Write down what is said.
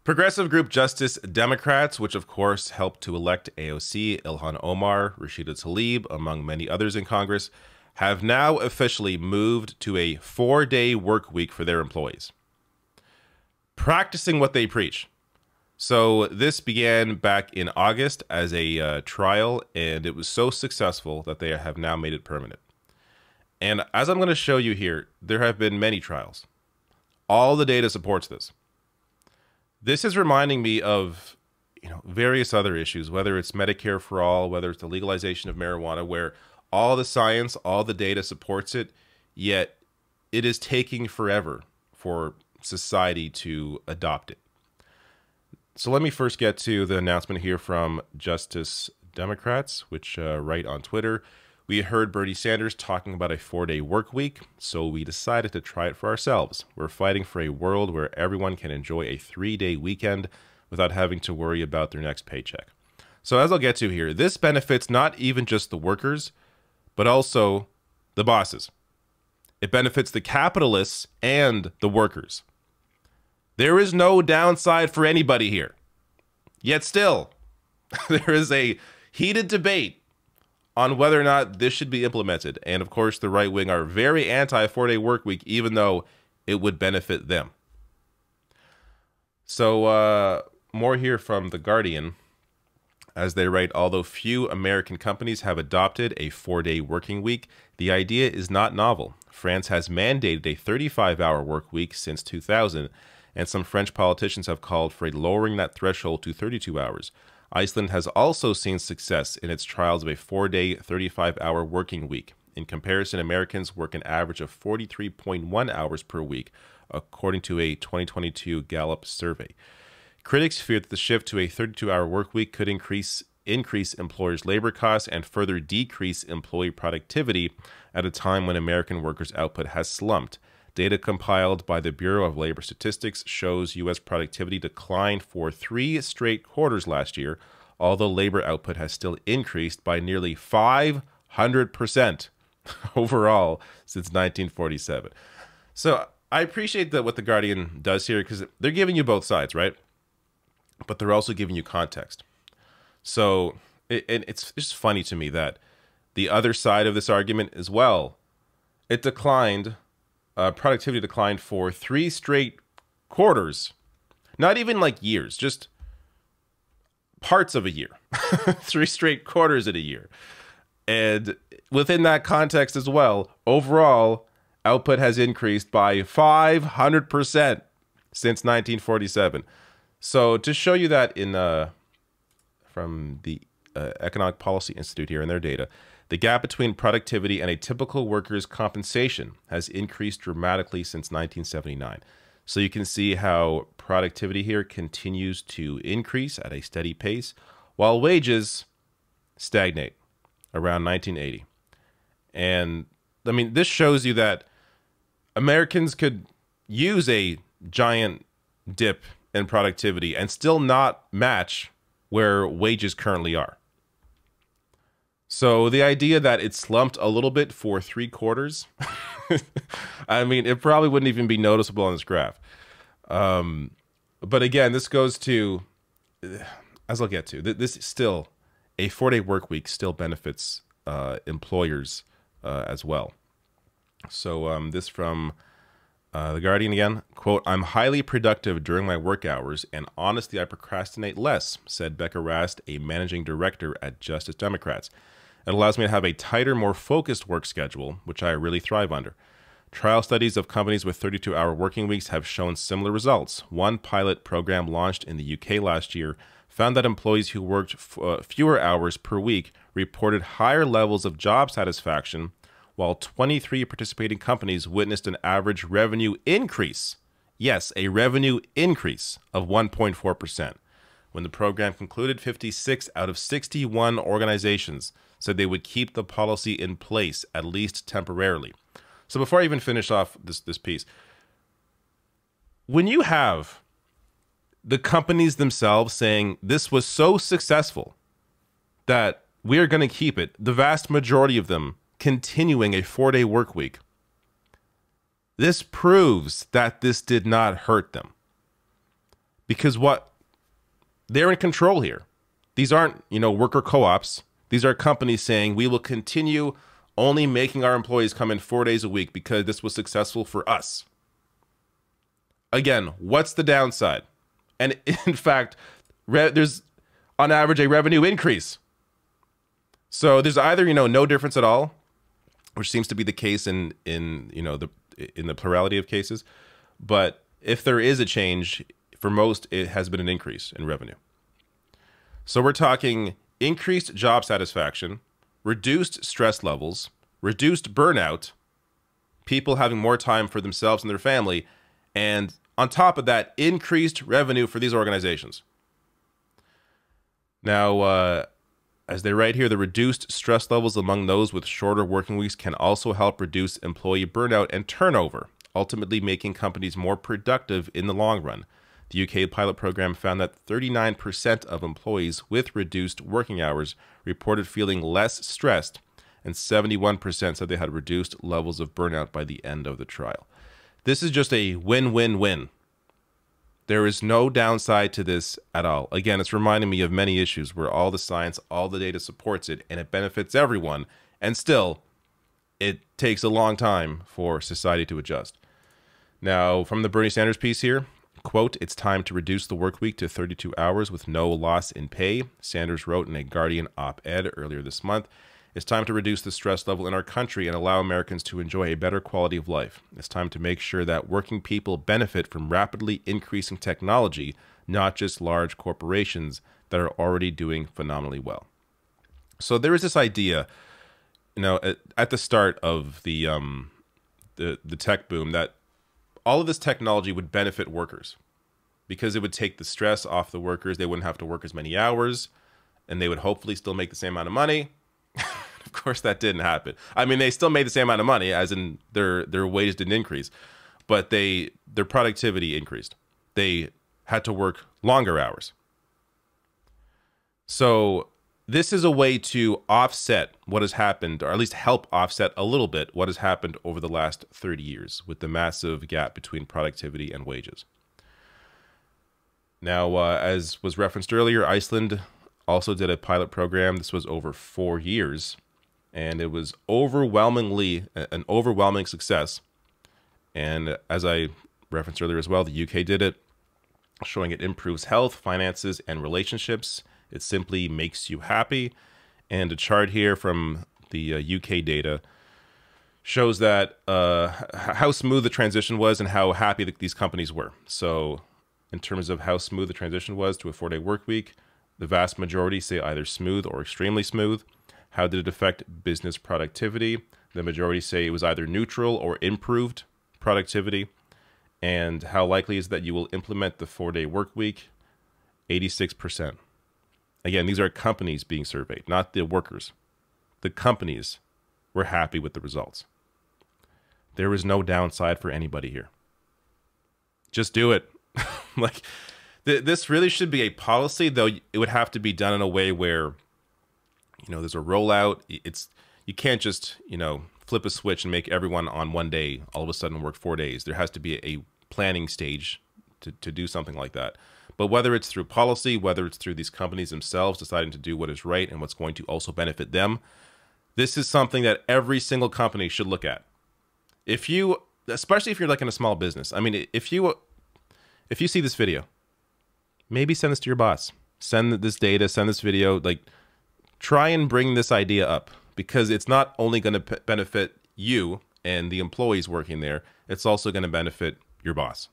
Progressive group Justice Democrats, which of course helped to elect AOC, Ilhan Omar, Rashida Tlaib, among many others in Congress, have now officially moved to a 4-day work week for their employees, practicing what they preach. So this began back in August as a trial, and it was so successful that they have now made it permanent. And as I'm going to show you here, there have been many trials. All the data supports this. This is reminding me of, various other issues, whether it's Medicare for all, whether it's the legalization of marijuana, where all the science, all the data supports it, yet it is taking forever for society to adopt it. So let me first get to the announcement here from Justice Democrats, which write on Twitter. We heard Bernie Sanders talking about a 4-day work week, so we decided to try it for ourselves. We're fighting for a world where everyone can enjoy a 3-day weekend without having to worry about their next paycheck. So as I'll get to here, this benefits not even just the workers, but also the bosses. It benefits the capitalists and the workers. There is no downside for anybody here. Yet still, there is a heated debate on whether or not this should be implemented. And of course, the right wing are very anti 4-day work week, even though it would benefit them. So more here from The Guardian, as they write, although few American companies have adopted a 4-day working week, the idea is not novel. France has mandated a 35-hour work week since 2000, and some French politicians have called for a lowering that threshold to 32 hours. Iceland has also seen success in its trials of a 4-day, 35-hour working week. In comparison, Americans work an average of 43.1 hours per week, according to a 2022 Gallup survey. Critics fear that the shift to a 32-hour work week could increase employers' labor costs and further decrease employee productivity at a time when American workers' output has slumped. Data compiled by the Bureau of Labor Statistics shows U.S. productivity declined for 3 straight quarters last year, although labor output has still increased by nearly 500% overall since 1947. So I appreciate that what The Guardian does here, because they're giving you both sides, right? But they're also giving you context. So it's just funny to me that the other side of this argument as well, it declined. Productivity declined for 3 straight quarters, not even like years, just parts of a year, 3 straight quarters in a year. And within that context as well, overall output has increased by 500% since 1947. So to show you that from the Economic Policy Institute here in their data, the gap between productivity and a typical worker's compensation has increased dramatically since 1979. So you can see how productivity here continues to increase at a steady pace, while wages stagnate around 1980. And I mean, this shows you that Americans could use a giant dip in productivity and still not match where wages currently are. So the idea that it slumped a little bit for 3 quarters, I mean, it probably wouldn't even be noticeable on this graph. But again, this goes to, as I'll get to, this is still, a 4-day work week still benefits employers as well. So this from The Guardian again, quote, "I'm highly productive during my work hours, and honestly, I procrastinate less," said Becca Rast, a managing director at Justice Democrats. "It allows me to have a tighter, more focused work schedule, which I really thrive under." Trial studies of companies with 32-hour working weeks have shown similar results. One pilot program launched in the UK last year found that employees who worked fewer hours per week reported higher levels of job satisfaction, while 23 participating companies witnessed an average revenue increase. Yes, a revenue increase of 1.4%. When the program concluded, 56 out of 61 organizations said they would keep the policy in place, at least temporarily. So before I even finish off this piece, when you have the companies themselves saying this was so successful that we are going to keep it, the vast majority of them continuing a 4-day work week, this proves that this did not hurt them. Because what they're in control here. These aren't, worker co-ops. These are companies saying we will continue only making our employees come in 4 days a week because this was successful for us. Again, what's the downside? And in fact, there's on average a revenue increase. So there's either, no difference at all, which seems to be the case in the plurality of cases. But if there is a change, for most, it has been an increase in revenue. So we're talking increased job satisfaction, reduced stress levels, reduced burnout, people having more time for themselves and their family, and on top of that, increased revenue for these organizations. Now, as they write here, the reduced stress levels among those with shorter working weeks can also help reduce employee burnout and turnover, ultimately making companies more productive in the long run. The UK pilot program found that 39% of employees with reduced working hours reported feeling less stressed, and 71% said they had reduced levels of burnout by the end of the trial. This is just a win-win-win. There is no downside to this at all. Again, it's reminding me of many issues where all the science, all the data supports it, and it benefits everyone, and still, it takes a long time for society to adjust. Now, from the Bernie Sanders piece here, quote, "It's time to reduce the work week to 32 hours with no loss in pay," Sanders wrote in a Guardian op-ed earlier this month. "It's time to reduce the stress level in our country and allow Americans to enjoy a better quality of life. It's time to make sure that working people benefit from rapidly increasing technology, not just large corporations that are already doing phenomenally well." So there is this idea, at the start of the tech boom, that all of this technology would benefit workers because it would take the stress off the workers. They wouldn't have to work as many hours, and they would hopefully still make the same amount of money. Of course, that didn't happen. I mean, they still made the same amount of money, as in their wages didn't increase, but their productivity increased. They had to work longer hours. So this is a way to offset what has happened, or at least help offset a little bit what has happened over the last 30 years with the massive gap between productivity and wages. Now, as was referenced earlier, Iceland also did a pilot program. This was over 4 years, and it was an overwhelming success. And as I referenced earlier as well, the UK did it, showing it improves health, finances, and relationships. It simply makes you happy. And a chart here from the UK data shows that how smooth the transition was and how happy these companies were. So in terms of how smooth the transition was to a 4-day work week, the vast majority say either smooth or extremely smooth. How did it affect business productivity? The majority say it was either neutral or improved productivity. And how likely is that you will implement the 4-day work week? 86%. Again, these are companies being surveyed, not the workers. The companies were happy with the results. There is no downside for anybody here. Just do it. This really should be a policy, though it would have to be done in a way where, there's a rollout. You can't just, flip a switch and make everyone on one day all of a sudden work 4 days. There has to be a planning stage to do something like that. But whether it's through policy, whether it's through these companies themselves deciding to do what is right and what's going to also benefit them, this is something that every single company should look at. Especially if you're like in a small business. I mean, if you see this video, maybe send this to your boss. Send this data, send this video, try and bring this idea up, because it's not only going to benefit you and the employees working there, it's also going to benefit your boss.